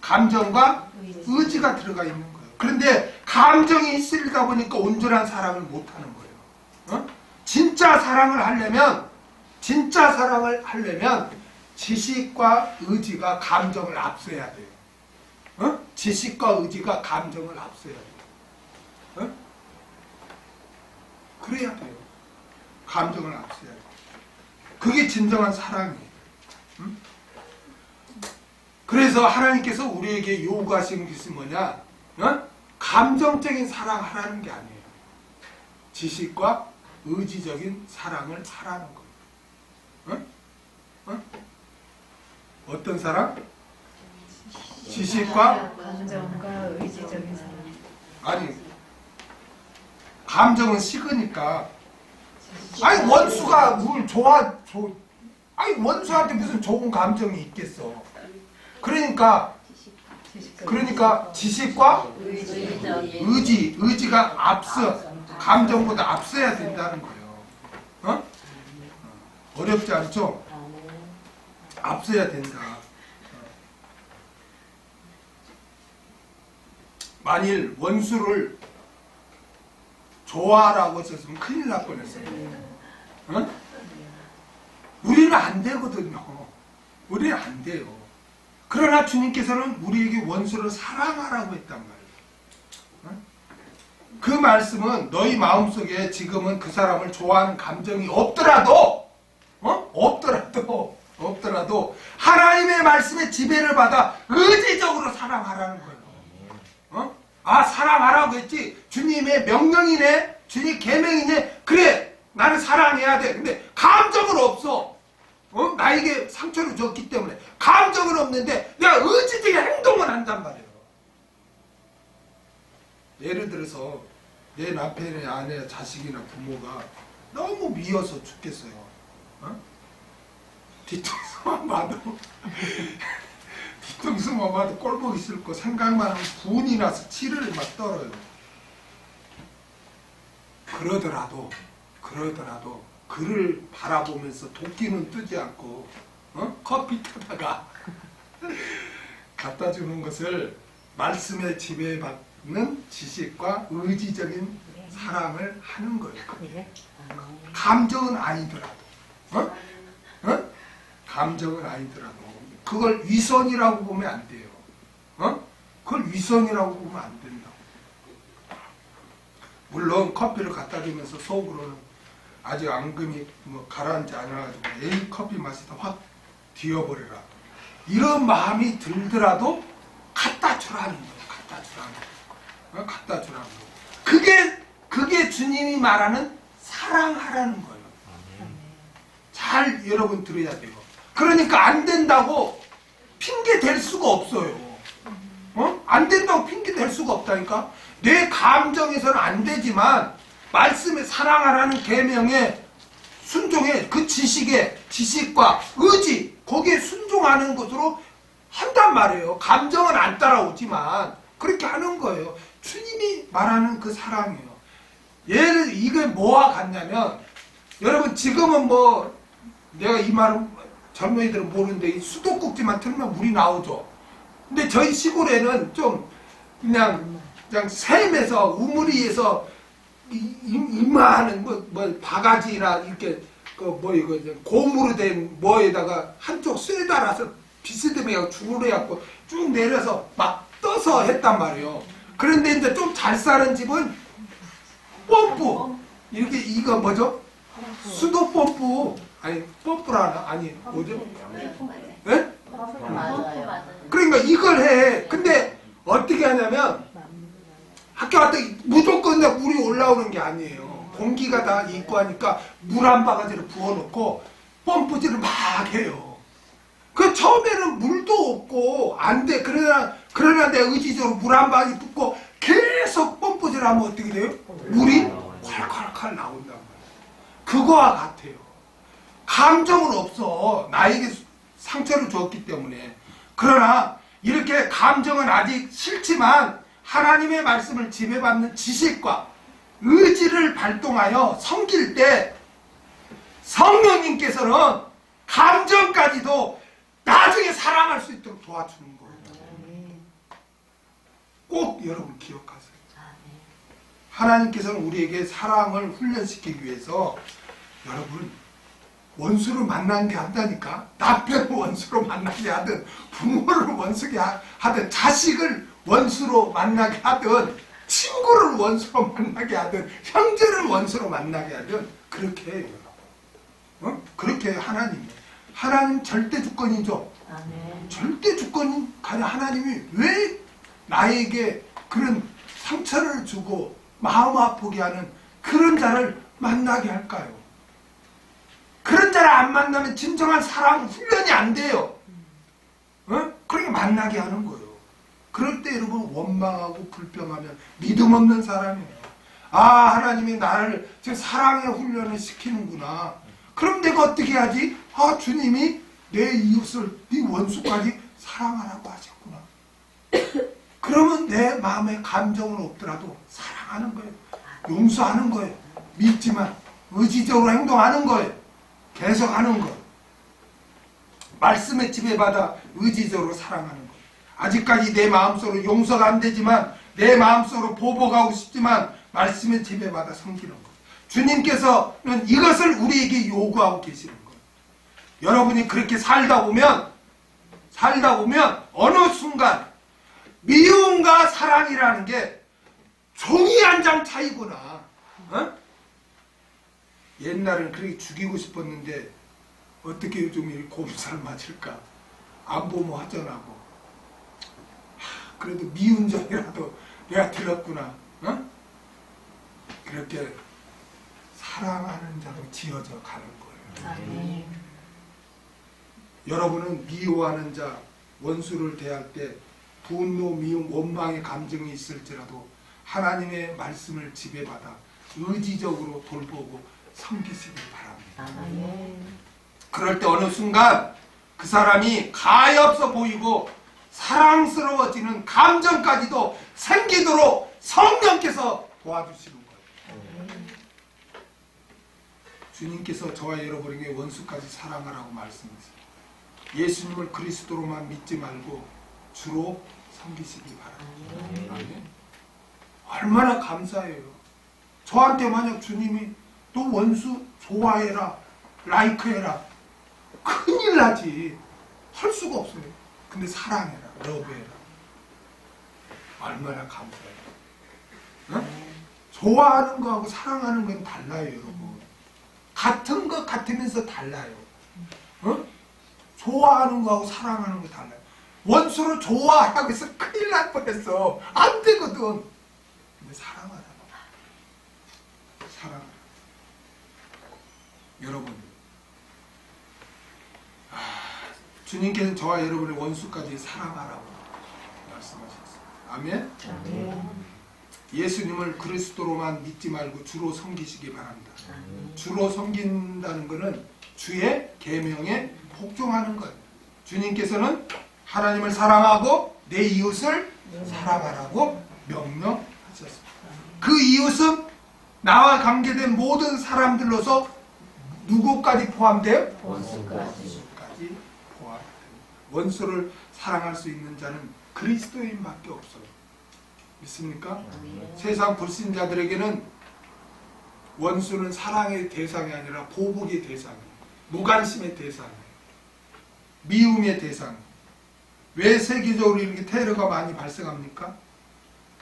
감정과 의지가 들어가 있는 거예요. 그런데 감정이 있으다 보니까 온전한 사랑을 못하는 거예요. 응? 진짜 사랑을 하려면 지식과 의지가 감정을 앞서야 돼요. 지식과 의지가 감정을 앞서야 돼요. 그래야 돼요. 감정을 앞서야 돼요. 그게 진정한 사랑이에요. 그래서 하나님께서 우리에게 요구하신 것이 뭐냐? 감정적인 사랑하라는 게 아니에요. 지식과 의지적인 사랑을 하라는 거예요. 어떤 사랑? 지식과 감정과 의지적인 사랑. 아니 감정은 식으니까 아니 원수가 뭘 아니 원수한테 무슨 좋은 감정이 있겠어. 그러니까 지식과 의지가 감정보다 앞서야 된다는 거예요. 어렵지 않죠? 앞서야 된다. 만일 원수를 좋아라고 했었으면 큰일 날 뻔했어요. 우리는 안 되거든요. 우리는 안 돼요. 그러나 주님께서는 우리에게 원수를 사랑하라고 했단 말이에요. 그 말씀은 너희 마음속에 지금은 그 사람을 좋아하는 감정이 없더라도 하나님의 말씀에 지배를 받아 의지적으로 사랑하라는 거예요. 사랑하라고 했지 주님의 명령이네, 주님 계명이네. 그래 나는 사랑해야 돼. 근데 감정은 없어. 나에게 상처를 줬기 때문에 감정은 없는데 내가 의지적인 행동을 한단 말이에요. 예를 들어서 내 남편이나 아내, 자식이나 부모가 너무 미워서 죽겠어요. 뒤통수만 봐도 꼴보기 싫고 생각만 하면 분이 나서 치를 막 떨어요. 그러더라도 그를 바라보면서 도끼는 뜨지 않고 커피 타다가 갖다 주는 것을 말씀에 지배받는 지식과 의지적인 사랑을 하는 거예요. 감정은 아니더라도 감정은 아니더라도 그걸 위선이라고 보면 안 돼요. 그걸 위선이라고 보면 안 된다고. 물론 커피를 갖다 주면서 속으로는 아직 앙금이 가라앉지 않아가지고 에이 커피 마시다 확 뒤어버려라. 이런 마음이 들더라도 갖다 주라는 거예요. 갖다 주라는 거예요. 그게 주님이 말하는 사랑하라는 거예요. 잘 여러분 들어야 돼요. 그러니까 안 된다고 핑계 댈 수가 없어요. 안 된다고 핑계 댈 수가 없다니까. 내 감정에서는 안 되지만 말씀에 사랑하라는 계명에 순종해. 그 지식과 의지 거기에 순종하는 것으로 한단 말이에요. 감정은 안 따라오지만 그렇게 하는 거예요. 주님이 말하는 그 사랑이에요. 이게 뭐와 같냐면 여러분 지금은 내가 이 말은 젊은이들은 모르는데 이 수도꼭지만 틀면 물이 나오죠. 근데 저희 시골에는 좀 그냥 샘에서 우물이에서 이마하는 뭐 바가지나 이렇게 이거 고무로 된 뭐에다가 한쪽 쇠 달아서 비스듬히 주르래갖고 쭉 내려서 막 떠서 했단 말이에요. 그런데 이제 좀 잘 사는 집은 펌프 이렇게 이거 뭐죠? 수도 펌프 아니 펌프라나 아니 뭐죠? 예? 맞아요. 그러니까 이걸 해. 근데 어떻게 하냐면 학교 갔다 무조건 다 물이 올라오는 게 아니에요. 공기가 다 있고 하니까 물 한 바가지를 부어놓고 펌프질을 막 해요. 그 처음에는 물도 없고 안 돼. 그러나 내가 의지적으로 물 한 바가지 붓고 계속 펌프질하면 어떻게 돼요? 물이 콸콸콸 나온단 말이에요. 그거와 같아요. 감정은 없어. 나에게 상처를 줬기 때문에. 그러나 이렇게 감정은 아직 싫지만 하나님의 말씀을 지배받는 지식과 의지를 발동하여 섬길 때 성령님께서는 감정까지도 나중에 사랑할 수 있도록 도와주는 거예요. 꼭 여러분 기억하세요. 하나님께서는 우리에게 사랑을 훈련시키기 위해서 여러분 원수를 만나게 한다니까. 남편을 원수로 만나게 하든 부모를 원수게 하든 자식을 원수로 만나게 하든 친구를 원수로 만나게 하든 형제를 원수로 만나게 하든 그렇게 해요. 그렇게 해요. 하나님 절대 주권이죠. 절대 주권이 가냐. 하나님이 왜 나에게 그런 상처를 주고 마음 아프게 하는 그런 자를 만나게 할까요? 그런 자를 안 만나면 진정한 사랑 훈련이 안 돼요. 그러니까 만나게 하는 거예요. 그럴 때 여러분 원망하고 불평하면 믿음 없는 사람이에요. 아, 하나님이 나를 지금 사랑의 훈련을 시키는구나. 그럼 내가 어떻게 하지? 아, 주님이 내 이웃을 네 원수까지 사랑하라고 하셨구나. 그러면 내 마음에 감정은 없더라도 사랑하는 거예요. 용서하는 거예요. 믿지만 의지적으로 행동하는 거예요. 계속 하는 거예요. 말씀에 지배받아 의지적으로 사랑하는 거예요. 아직까지 내 마음속으로 용서가 안 되지만 내 마음속으로 보복하고 싶지만 말씀에 지배받아 섬기는 거예요. 주님께서는 이것을 우리에게 요구하고 계시는 거예요. 여러분이 그렇게 살다 보면 어느 순간 미움과 사랑이라는 게 종이 한 장 차이구나. 옛날엔 그렇게 죽이고 싶었는데 어떻게 요즘 이 곰살 맞을까? 안 보면 화전하고. 그래도 미운 적이라도 내가 들었구나. 그렇게 사랑하는 자로 지어져 가는 거예요. 여러분은 미워하는 자, 원수를 대할 때 분노, 미움, 원망의 감정이 있을지라도 하나님의 말씀을 지배받아 의지적으로 돌보고 섬기시길 바랍니다. 그럴 때 어느 순간 그 사람이 가엾어 보이고 사랑스러워지는 감정까지도 생기도록 성령께서 도와주시는 거예요. 주님께서 저와 여러분에게 원수까지 사랑하라고 말씀하세요. 예수님을 그리스도로만 믿지 말고 주로 섬기시기 바랍니다. 아멘. 얼마나 감사해요. 저한테 만약 주님이 또 원수 좋아해라, 라이크해라, 큰일 나지. 할 수가 없어요. 근데 사랑해라, 러브해라. 얼마나 감사해요. 좋아하는 거하고 사랑하는 건 달라요, 여러분. 같은 것 같으면서 달라요. 좋아하는 거하고 사랑하는 거 달라요. 원수를 좋아하라고 해서 큰일 날 뻔했어. 안 되거든. 근데 사랑하라. 사랑하라. 여러분, 주님께서는 저와 여러분의 원수까지 사랑하라고 말씀하셨어요. 아멘? 예수님을 그리스도로만 믿지 말고 주로 섬기시기 바랍니다. 주로 섬긴다는 것은 주의 계명에 복종하는 거예요. 주님께서는 하나님을 사랑하고 내 이웃을 사랑하라고 명령하셨습니다. 그 이웃은 나와 관계된 모든 사람들로서 누구까지 포함돼요? 원수까지. 원수까지 원수를 사랑할 수 있는 자는 그리스도인밖에 없어요. 믿습니까? 세상 불신자들에게는 원수는 사랑의 대상이 아니라 보복의 대상이에요. 무관심의 대상이에요. 미움의 대상이에요. 왜 세계적으로 이렇게 테러가 많이 발생합니까?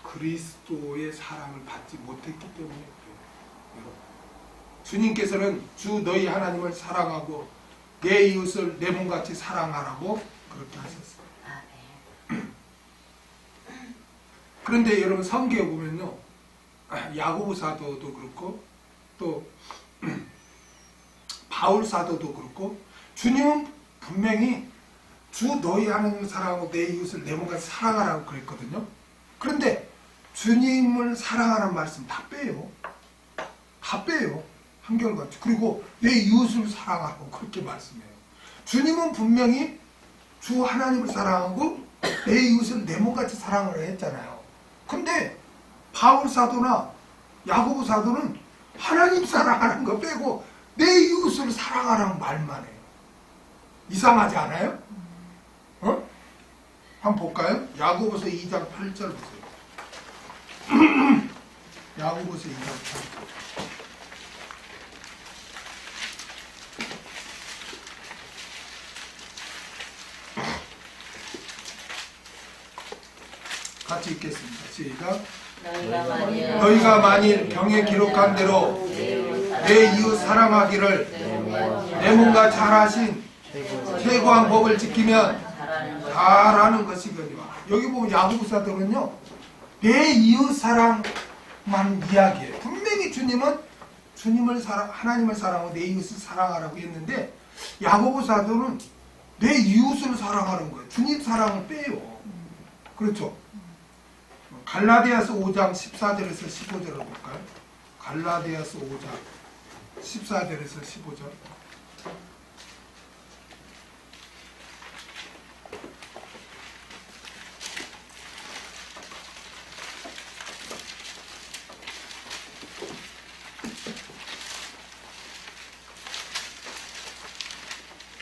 그리스도의 사랑을 받지 못했기 때문에 그래요. 주님께서는 주 너희 하나님을 사랑하고 내 이웃을 내 몸같이 사랑하라고 그렇게 하셨어요. 그런데 여러분 성경에 보면요, 야고보 사도도 그렇고 또 바울 사도도 그렇고 주님은 분명히 주 너희 하나님을 사랑하고 내 이웃을 내 몸같이 사랑하라고 그랬거든요. 그런데 주님을 사랑하라는 말씀 다 빼요. 다 빼요. 한결같이. 그리고 내 이웃을 사랑하라고 그렇게 말씀해요. 주님은 분명히 주 하나님을 사랑하고 내 이웃을 내 몸같이 사랑을 했잖아요. 근데 바울 사도나 야고보 사도는 하나님 사랑하는 거 빼고 내 이웃을 사랑하라는 말만 해요. 이상하지 않아요? 어? 한번 볼까요? 야고보서 2장 8절 보세요. 야고보서 2장 8절. 같이 읽겠습니다. 시작. 너희가 만일 병에 기록한 대로 내 이웃 사랑하기를 내 몸과 잘하신 최고한 법을 지키면 잘하는 것이거니와. 여기 보면 야고보 사도는요, 내 이웃 사랑만 이야기해요. 분명히 주님은 하나님을 사랑하고 내 이웃을 사랑하라고 했는데 야고보 사도는 내 이웃을 사랑하는 거예요. 주님 사랑을 빼요. 그렇죠? 갈라디아서 5장 14절에서 15절을 볼까요? 갈라디아서 5장 14절에서 15절.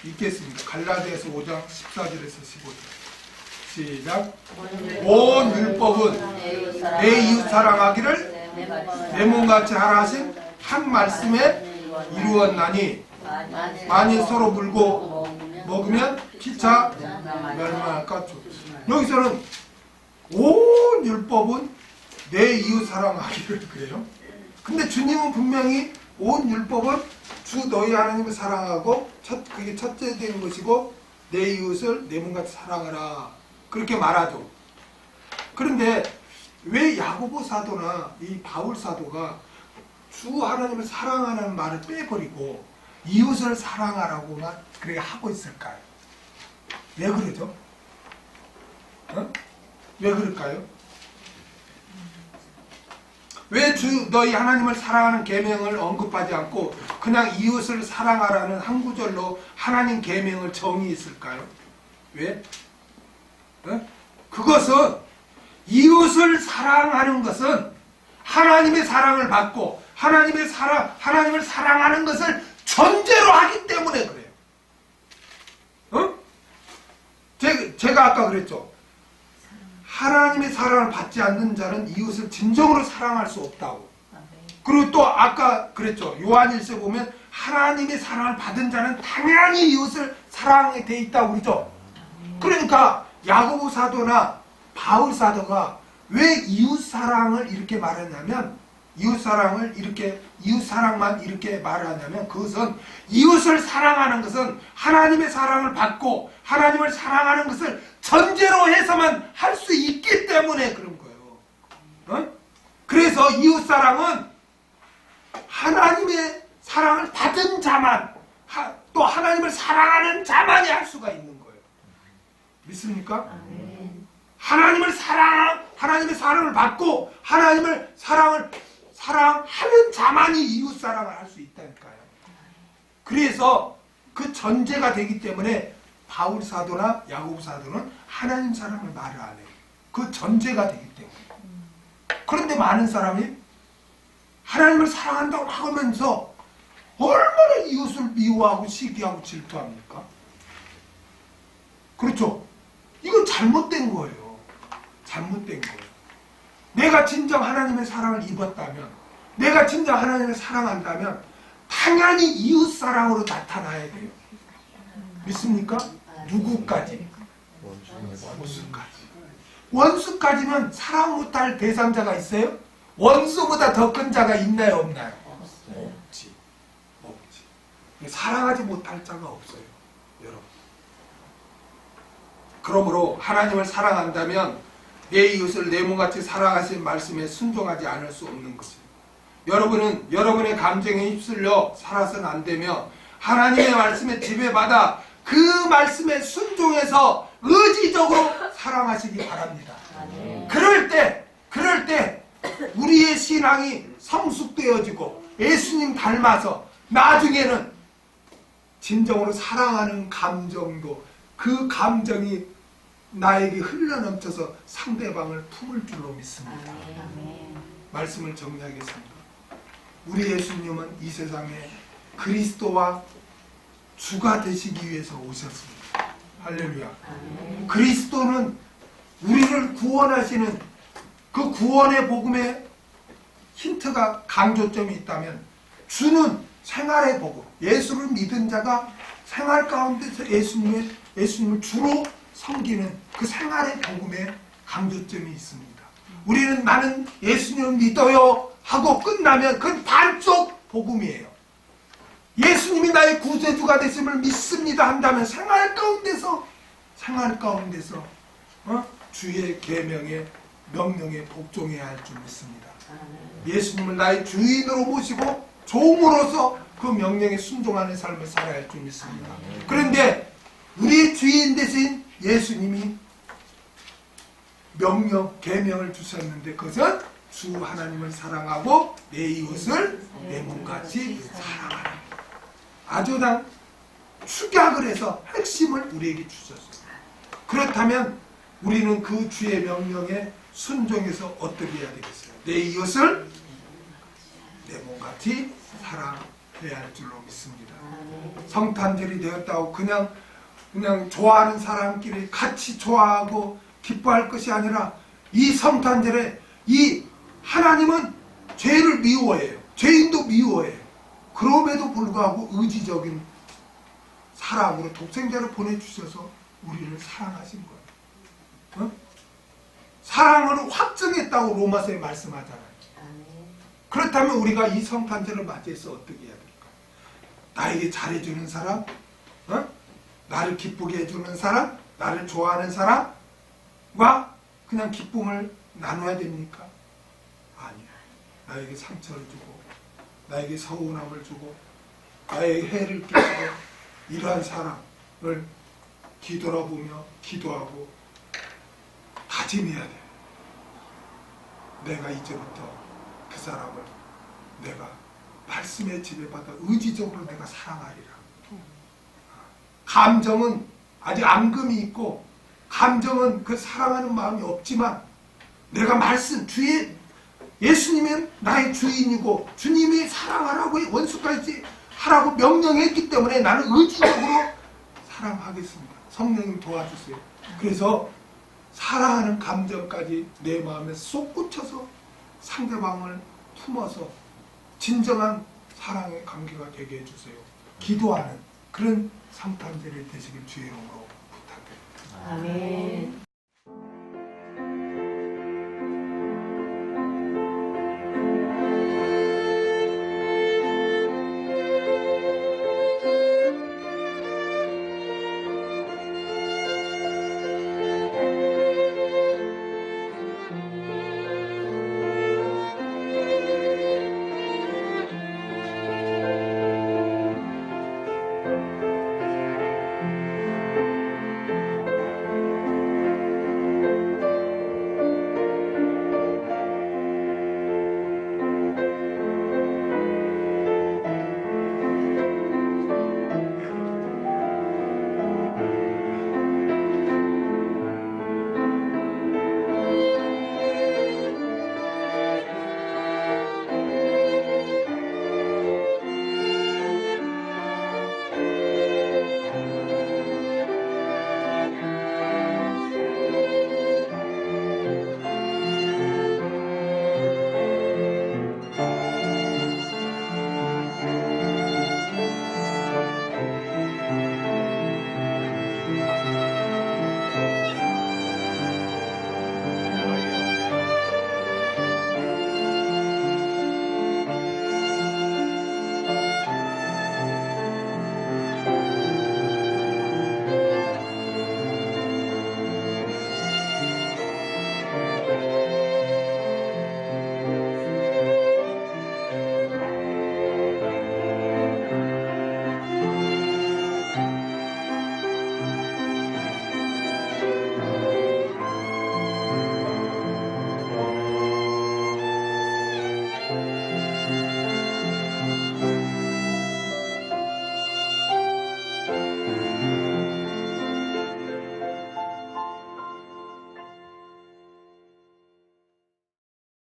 읽겠습니다. 갈라디아서 5장 14절에서 15절. 시작. 온 율법은 내 이웃 사랑하기를 내 몸같이 하라 하신 한 말씀에 이루었나니 만일 서로 물고 먹으면 피차 멸망할까. 여기서는 온 율법은 내 이웃 사랑하기를 그래요. 근데 주님은 분명히 온 율법은 주 너희 하나님을 사랑하고 그게 첫째 되는 것이고 내 이웃을 내 몸같이 사랑하라 그렇게 말하죠. 그런데 왜 야고보 사도나 이 바울 사도가 주 하나님을 사랑하는 말을 빼버리고 이웃을 사랑하라고만 그렇게 하고 있을까요? 왜 그러죠? 왜 그럴까요? 왜 주 너희 하나님을 사랑하는 계명을 언급하지 않고 그냥 이웃을 사랑하라는 한 구절로 하나님 계명을 정의했을까요? 왜? 그것은 이웃을 사랑하는 것은 하나님의 사랑을 받고 하나님을 사랑하는 것을 전제로 하기 때문에 그래요. 제가 아까 그랬죠. 하나님의 사랑을 받지 않는 자는 이웃을 진정으로 사랑할 수 없다고. 그리고 또 아까 그랬죠. 요한일서 보면 하나님의 사랑을 받은 자는 당연히 이웃을 사랑하게 돼 있다고 그러죠. 그러니까 야고보 사도나 바울 사도가 왜 이웃 사랑을 이렇게 말하냐면 이웃 사랑만 이렇게 말하냐면 그것은 이웃을 사랑하는 것은 하나님의 사랑을 받고 하나님을 사랑하는 것을 전제로 해서만 할 수 있기 때문에 그런 거예요. 그래서 이웃 사랑은 하나님의 사랑을 받은 자만 또 하나님을 사랑하는 자만이 할 수가 있는 거예요. 믿습니까? 하나님의 사랑을 받고 하나님을 사랑하는 자만이 이웃 사랑을 할 수 있다니까요. 그래서 그 전제가 되기 때문에 바울 사도나 야고보 사도는 하나님 사랑을 말을 안 해요. 그 전제가 되기 때문에. 그런데 많은 사람이 하나님을 사랑한다고 하면서 얼마나 이웃을 미워하고 시기하고 질투합니까? 그렇죠? 이건 잘못된 거예요. 잘못된 거예요. 내가 진정 하나님의 사랑을 입었다면, 내가 진정 하나님을 사랑한다면 당연히 이웃사랑으로 나타나야 돼요. 믿습니까? 누구까지? 원수까지. 원수까지는 사랑 못할 대상자가 있어요? 원수보다 더 큰 자가 있나요, 없나요? 없지. 사랑하지 못할 자가 없어요, 여러분. 그러므로 하나님을 사랑한다면 내 이웃을 내 몸같이 사랑하신 말씀에 순종하지 않을 수 없는 것입니다. 여러분은 여러분의 감정에 휩쓸려 살아서는 안 되며 하나님의 말씀에 지배받아 그 말씀에 순종해서 의지적으로 사랑하시기 바랍니다. 그럴 때 우리의 신앙이 성숙되어지고 예수님 닮아서 나중에는 진정으로 사랑하는 감정도 그 감정이 나에게 흘러넘쳐서 상대방을 품을 줄로 믿습니다. 말씀을 정리하겠습니다. 우리 예수님은 이 세상에 그리스도와 주가 되시기 위해서 오셨습니다. 할렐루야. 그리스도는 우리를 구원하시는 그 구원의 복음에 힌트가 강조점이 있다면 주는 생활의 복음, 예수를 믿은 자가 생활 가운데서 예수님을 주로 섬기는 그 생활의 복음에 강조점이 있습니다. 우리는 나는 예수님을 믿어요 하고 끝나면 그건 반쪽 복음이에요. 예수님이 나의 구세주가 되심을 믿습니다 한다면 생활 가운데서 주의 계명에 명령에 복종해야 할 줄 믿습니다. 예수님을 나의 주인으로 모시고 종으로서 그 명령에 순종하는 삶을 살아야 할 줄 믿습니다. 그런데 우리 주인 대신 예수님이 계명을 주셨는데 그것은 주 하나님을 사랑하고 내 이웃을 내 몸같이 사랑하라. 아주 축약을 해서 핵심을 우리에게 주셨어요. 그렇다면 우리는 그 주의 명령에 순종해서 어떻게 해야 되겠어요? 내 이웃을 내 몸같이 사랑해야 할 줄로 믿습니다. 성탄절이 되었다고 그냥 좋아하는 사람끼리 같이 좋아하고 기뻐할 것이 아니라 이 성탄절에 이 하나님은 죄를 미워해요. 죄인도 미워해요. 그럼에도 불구하고 의지적인 사랑으로 독생자를 보내주셔서 우리를 사랑하신 거예요. 어? 사랑을 확증했다고 로마서에 말씀하잖아요. 그렇다면 우리가 이 성탄절을 맞이해서 어떻게 해야 될까? 나에게 잘해주는 사람, 나를 기쁘게 해주는 사람, 나를 좋아하는 사람과 그냥 기쁨을 나눠야 됩니까? 아니요. 나에게 상처를 주고 나에게 서운함을 주고 나에게 해를 끼치고 이러한 사람을 뒤돌아보며 기도하고 다짐해야 돼. 내가 이제부터 그 사람을 내가 말씀에 지배받아 의지적으로 내가 사랑하리라. 감정은 아직 앙금이 있고 감정은 그 사랑하는 마음이 없지만 내가 말씀 예수님은 나의 주인이고 주님이 사랑하라고 원수까지 하라고 명령했기 때문에 나는 의지적으로 사랑하겠습니다. 성령님 도와주세요. 그래서 사랑하는 감정까지 내 마음에 쏙 꽂혀서 상대방을 품어서 진정한 사랑의 관계가 되게 해주세요. 기도하는 그런 성탄절이 되시길 주의 이름으로 부탁드립니다. 아멘.